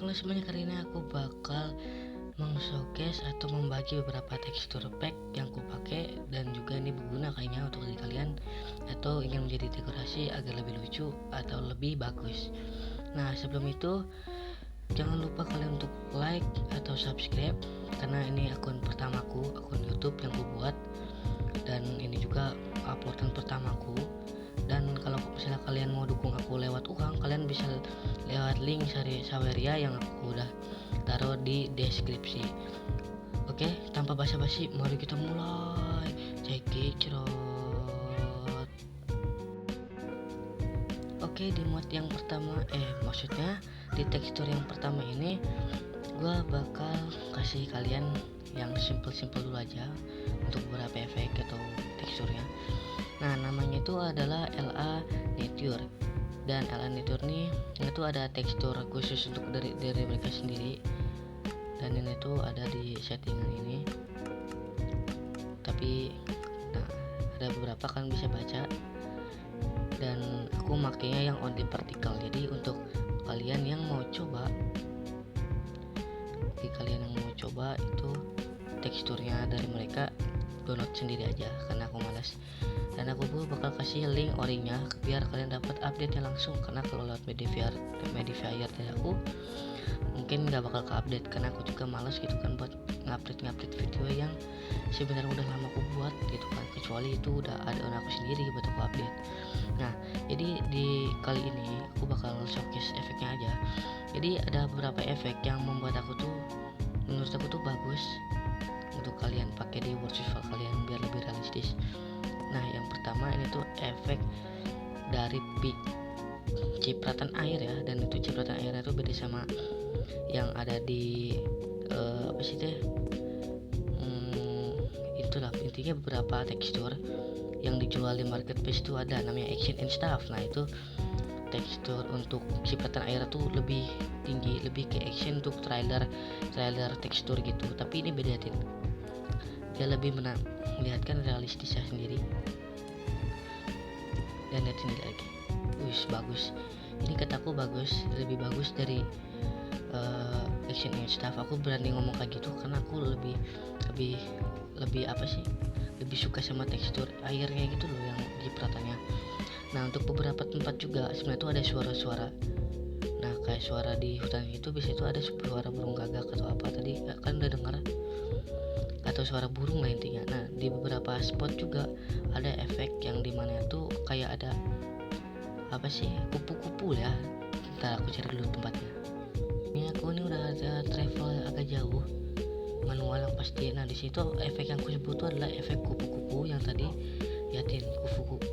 Halo semuanya, kali ini aku bakal showcase atau membagi beberapa tekstur pack yang aku pakai dan juga ini berguna kayaknya untuk kalian atau ingin menjadi dekorasi agar lebih lucu atau lebih bagus. Nah, sebelum itu jangan lupa kalian untuk like atau subscribe karena ini akun pertamaku, akun YouTube yang aku buat, dan ini juga uploadan pertamaku. Dan kalau misalnya kalian mau dukung aku lewat uang, kalian bisa lewat link Saweria yang aku udah taruh di deskripsi. Oke, tanpa basa-basi, mari kita mulai. Cekicrot. Oke, di mod yang pertama, maksudnya di tekstur yang pertama ini, gua bakal kasih kalian yang simple dulu aja untuk beberapa efek atau teksturnya. Nah, namanya itu adalah LA Nature, dan LA Nature nih itu ada tekstur khusus untuk dari mereka sendiri, dan ini tuh ada di settingan ini. Tapi nah, ada beberapa kan bisa baca, dan aku makainya yang on the particle. Jadi untuk kalian yang mau coba, itu teksturnya dari mereka, download sendiri aja karena aku malas. Dan aku pun bakal kasih link orinya biar kalian dapat update nya langsung, karena kalau lewat Mediafire dari aku mungkin nggak bakal ke-update karena aku juga malas gitu kan buat ngupdate video yang sebenarnya udah lama aku buat gitu kan, kecuali itu udah ada aku sendiri buat aku update. Nah, jadi di kali ini aku bakal showcase efeknya aja. Jadi ada beberapa efek yang membuat menurut aku tuh bagus untuk kalian pakai di world visual kalian biar lebih realistis. Nah, yang pertama ini tuh efek dari cipratan air ya, dan itu cipratan airnya tuh beda sama yang ada di itulah intinya beberapa tekstur yang dijual di marketplace itu ada namanya action and stuff. Nah, itu tekstur untuk cipratan air tuh lebih tinggi, lebih ke action untuk trailer tekstur gitu, tapi ini beda dia lebih melihatkan realistisnya sendiri. Dan lihat sendiri lagi, bagus, ini kataku bagus, lebih bagus dari action and stuff. Aku berani ngomong kayak gitu karena aku lebih lebih suka sama tekstur airnya gitu loh, yang cipratannya. Nah, untuk beberapa tempat juga sebenarnya itu ada suara-suara. Nah, kayak suara di hutan itu bisa itu ada suara burung gagak atau apa tadi kan udah dengar, atau suara burung lah intinya. Nah, di beberapa spot juga ada efek yang dimana tuh kayak ada kupu-kupu ya. Ntar aku cari dulu tempatnya. Ini aku udah ada travel agak jauh, manual yang pasti. Nah, di situ efek yang aku sebut tuh adalah efek kupu-kupu yang tadi liatin,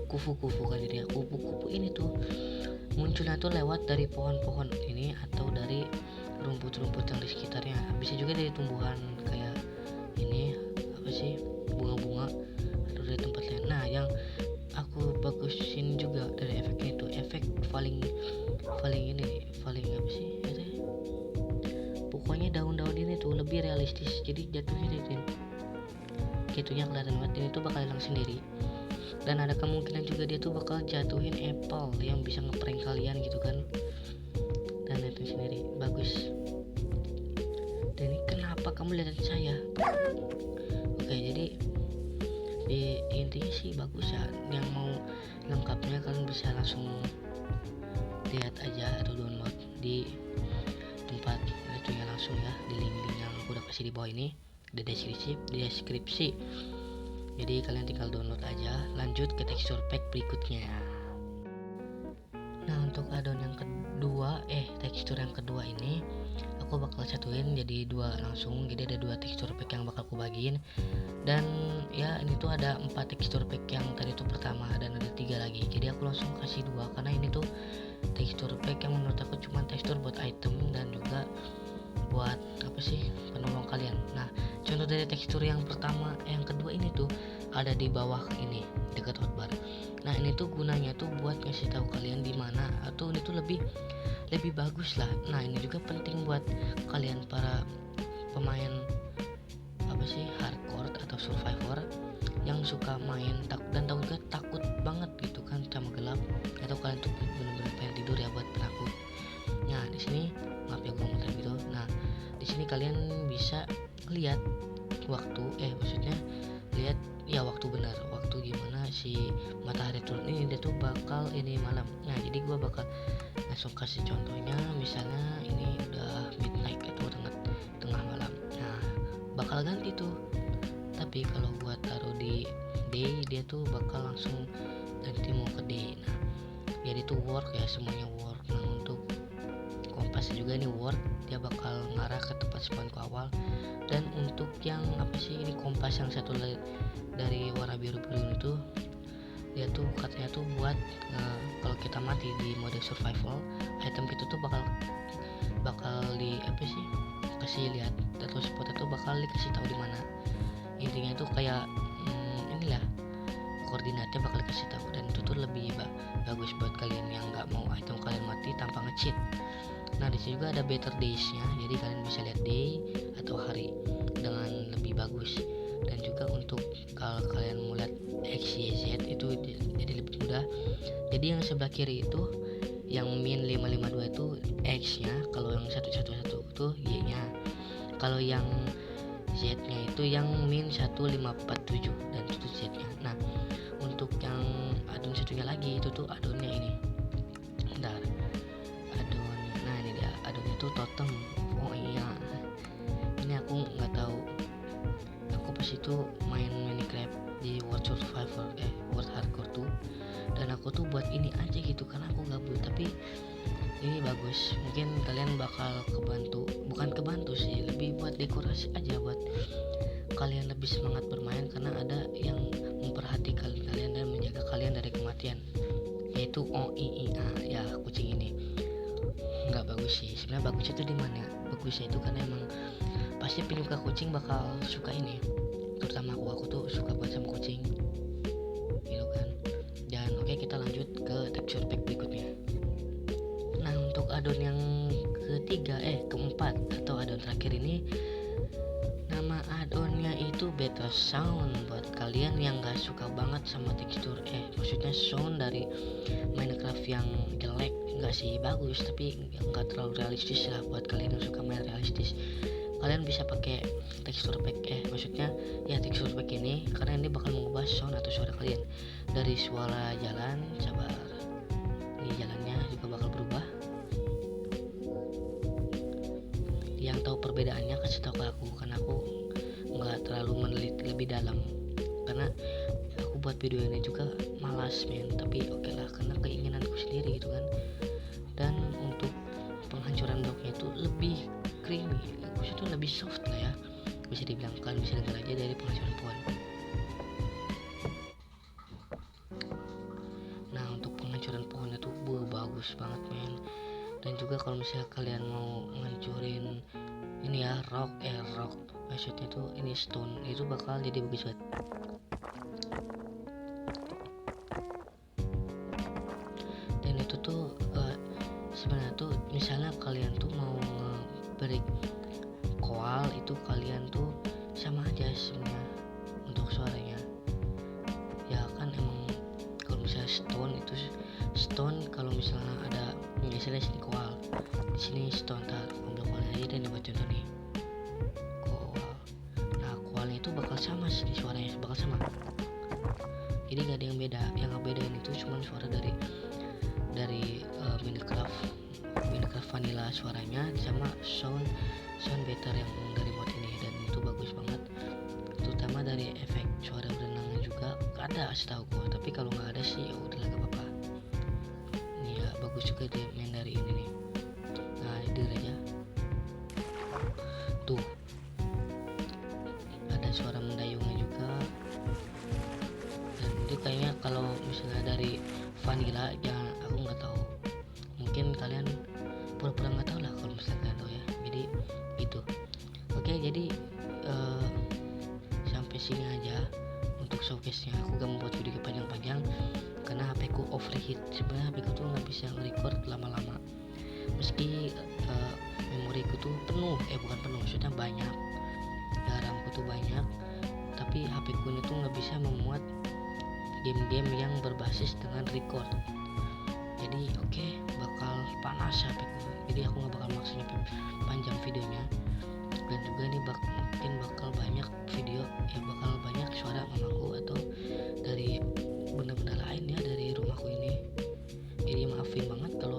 kupu-kupu kan. Jadi kupu-kupu ini tuh munculnya tuh lewat dari pohon-pohon ini atau dari rumput-rumput yang di sekitarnya. Bisa juga dari tumbuhan kayak ini bunga-bunga atau dari tempat lain. Nah, yang aku bagusin juga dari efeknya itu efek falling pokoknya daun-daun ini tuh lebih realistis, jadi jatuhnya gitunya kelihatan banget. Ini tuh bakal hilang sendiri, dan ada kemungkinan juga dia tuh bakal jatuhin apple yang bisa ngeprank kalian gitu kan. Dan itu sendiri bagus. Dan ini kenapa kamu liatin saya? Oke, jadi intinya sih bagus ya. Yang mau lengkapnya kalian bisa langsung lihat aja atau download di tempat itunya langsung ya, di link-link yang aku udah kasih di bawah ini, di deskripsi. Jadi kalian tinggal download aja. Lanjut ke tekstur pack berikutnya. Nah, untuk addon yang kedua, tekstur yang kedua ini aku bakal satuin jadi dua langsung. Jadi ada dua tekstur pack yang bakal aku bagiin. Dan ya, ini tuh ada 4 tekstur pack yang tadi tuh pertama, dan ada 3 lagi. Jadi aku langsung kasih 2 karena ini tuh tekstur pack yang menurut aku cuma tekstur buat item dan juga buat penolong kalian. Nah, contoh dari tekstur yang pertama, yang kedua ini tuh ada di bawah ini dekat hotbar. Nah, ini tuh gunanya tuh buat ngasih tahu kalian di mana atau ini tuh lebih bagus lah. Nah, ini juga penting buat kalian para pemain hardcore atau survivor yang suka main dan tahu juga takut banget gitu kan sama gelap, atau kalian tuh benar-benar pengen tidur ya buat penakut. Nah, di sini maaf ya pemotret gitu. Nah di sini kalian bisa lihat waktu maksudnya lihat ya waktu benar, waktu gimana si matahari turun ini dia tuh bakal ini malam. Nah jadi gua bakal langsung kasih contohnya, misalnya ini udah midnight atau tengah malam. Nah bakal ganti tuh, tapi kalau gua taruh di day dia tuh bakal langsung ganti mau ke day. Nah jadi tuh work ya, semuanya work. Nah untuk kompas juga ini work, dia bakal ngarah ke tempat spawnku awal. Dan untuk yang apa sih ini kompas yang satu dari warna biru-biru itu, dia tuh katanya tuh buat kalau kita mati di mode survival, item kita tuh bakal di apa sih kasih lihat, terus spotnya tuh bakal dikasih tahu di mana. Intinya tuh kayak inilah koordinatnya bakal dikasih tahu, dan itu tuh lebih bagus buat kalian yang nggak mau item kalian mati tanpa nge-cheat. Nah di sini juga ada better days-nya, jadi kalian bisa lihat day atau hari dengan lebih bagus. Dan juga untuk kalau kalian mau lihat X, Y, Z itu jadi lebih mudah. Jadi yang sebelah kiri itu yang min 552 itu X-nya, kalau yang 111 itu Y-nya, kalau yang Z-nya itu yang min 1547 dan itu Z-nya. Nah untuk yang addon satunya lagi itu tuh addonnya ini, bentar, addon, nah ini dia addonnya tuh totem. Oh iya, ini aku nggak tahu, aku pas itu main Minecraft di World Survivor World Hardcore tuh, dan aku tuh buat ini aja gitu karena aku gabut. Tapi ini bagus, mungkin kalian bakal bukan kebantu sih, lebih buat dekorasi aja buat kalian lebih semangat bermain, karena ada yang memperhatikan kalian dan menjaga kalian dari kematian, yaitu OIIA ya, kucing ini. Nggak bagus sih sebenarnya, bagusnya itu di mana? Bagusnya itu karena emang pasti penyuka kucing bakal suka ini, terutama aku tuh suka banget sama kucing gitu kan. Dan oke, kita lanjut ke texture pack berikutnya. Nah untuk addon yang keempat atau addon terakhir ini, nama addonnya itu Beta Sound. Buat kalian yang gak suka banget sama tekstur maksudnya sound dari Minecraft yang jelek, enggak sih, bagus tapi nggak terlalu realistis lah. Buat kalian yang suka main realistis, kalian bisa pakai tekstur pack maksudnya ya tekstur pack ini, karena ini bakal mengubah sound atau suara kalian dari suara jalan. Sabar, ini jalannya juga bakal berubah. Yang tahu perbedaannya kasih tahu ke aku, karena aku nggak terlalu meneliti lebih dalam, karena aku buat video ini juga malas tapi oke lah, karena keinginanku sendiri gitu kan. Dan untuk penghancuran bloknya itu lebih creamy, itu lebih soft lah ya, bisa dibilang. Kalian bisa dengar aja dari penghancuran pohon. Nah untuk penghancuran pohonnya tuh bagus banget men. Dan juga kalau misalnya kalian mau ngancurin ini ya rock maksudnya tuh ini stone, itu bakal jadi bagus banget. Dan itu tuh sebenarnya tuh misalnya kalian tuh mau nge-break koal, itu kalian tuh sama aja sebenarnya untuk suaranya ya kan. Emang kalau misalnya stone kalau misalnya ada misalnya sini koal, di sini stone, ambil koalnya aja dan buat contoh nih koal. Nah koalnya itu bakal sama sih, suaranya bakal sama, jadi gak ada yang beda. Yang ngebedain itu cuma suara dari Minecraft vanilla suaranya sama sound better yang dari mod ini. Dan itu bagus banget, terutama dari efek suara berenangnya juga ada setahu gua, tapi kalau nggak ada sih ya udah gak apa-apa. Ini ya bagus juga dia main dari ini nih. Nah denger aja tuh, ada suara mendayungnya juga. Dan itu kayaknya kalau misalnya dari vanilla ya aku nggak tahu, mungkin kalian pura-pura nggak tahu lah kalau misalnya kalian tahu ya. Jadi itu oke, jadi sampai sini aja untuk showcase nya. Aku gak membuat video panjang-panjang karena HP ku overheat. Sebenarnya HP ku tuh nggak bisa nge-record lama-lama, meski memori ku tuh penuh, bukan penuh, maksudnya banyak ya, RAM ku tuh banyak, tapi HP ku ini tuh nggak bisa memuat game-game yang berbasis dengan record. Jadi oke, bakal panas ya jadi aku nggak bakal maksa nyampe panjang videonya. Dan juga nih mungkin bakal banyak video ya, bakal banyak suara mamaku atau dari benda-benda lain ya dari rumahku ini. Jadi maafin banget kalau